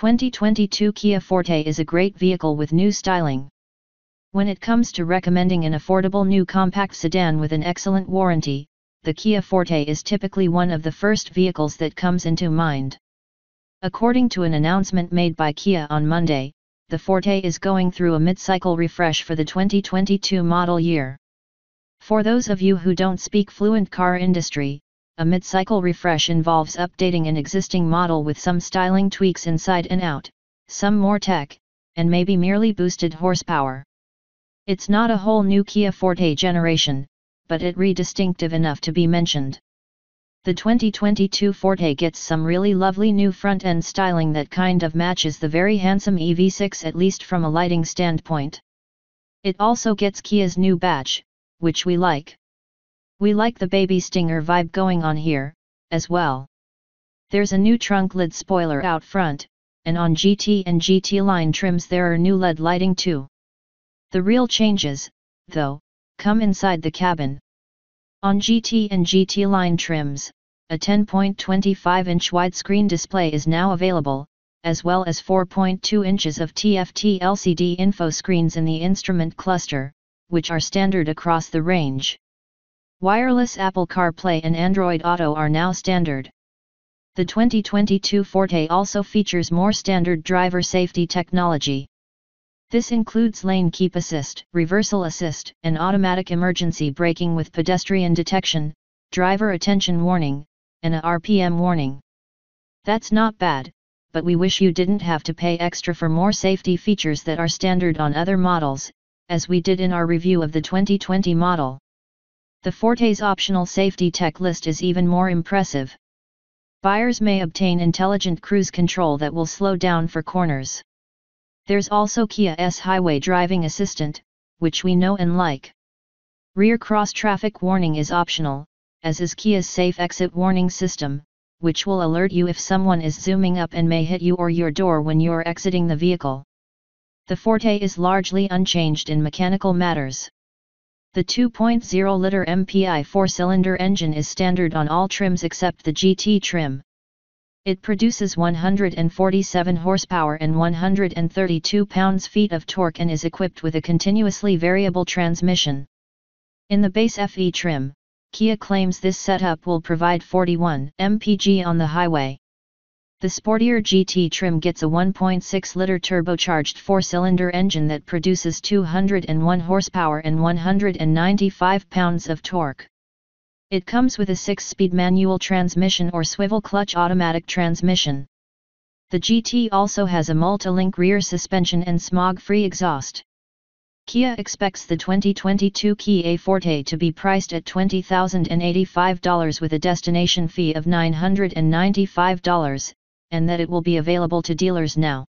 2022 Kia Forte is a great vehicle with new styling. When it comes to recommending an affordable new compact sedan with an excellent warranty, the Kia Forte is typically one of the first vehicles that comes into mind. According to an announcement made by Kia on Monday, the Forte is going through a mid-cycle refresh for the 2022 model year. For those of you who don't speak fluent car industry, a mid-cycle refresh involves updating an existing model with some styling tweaks inside and out, some more tech, and maybe merely boosted horsepower. It's not a whole new Kia Forte generation, but it distinctive enough to be mentioned. The 2022 Forte gets some really lovely new front-end styling that kind of matches the very handsome EV6 at least from a lighting standpoint. It also gets Kia's new badge, which we like. We like the baby stinger vibe going on here, as well. There's a new trunk lid spoiler out front, and on GT and GT line trims there are new LED lighting too. The real changes, though, come inside the cabin. On GT and GT line trims, a 10.25-inch widescreen display is now available, as well as 4.2 inches of TFT LCD info screens in the instrument cluster, which are standard across the range. Wireless Apple CarPlay and Android Auto are now standard. The 2022 Forte also features more standard driver safety technology. This includes lane keep assist, reversal assist, and automatic emergency braking with pedestrian detection, driver attention warning, and a RPM warning. That's not bad, but we wish you didn't have to pay extra for more safety features that are standard on other models, as we did in our review of the 2020 model. The Forte's optional safety tech list is even more impressive. Buyers may obtain intelligent cruise control that will slow down for corners. There's also Kia's Highway Driving Assistant, which we know and like. Rear cross traffic warning is optional, as is Kia's Safe Exit Warning System, which will alert you if someone is zooming up and may hit you or your door when you're exiting the vehicle. The Forte is largely unchanged in mechanical matters. The 2.0-liter MPI four-cylinder engine is standard on all trims except the GT trim. It produces 147 horsepower and 132 pounds-feet of torque and is equipped with a continuously variable transmission. In the base FE trim, Kia claims this setup will provide 41 mpg on the highway. The sportier GT trim gets a 1.6-liter turbocharged four-cylinder engine that produces 201 horsepower and 195 pounds of torque. It comes with a 6-speed manual transmission or swivel clutch automatic transmission. The GT also has a multi-link rear suspension and smog-free exhaust. Kia expects the 2022 Kia Forte to be priced at $20,085 with a destination fee of $995, and that it will be available to dealers now.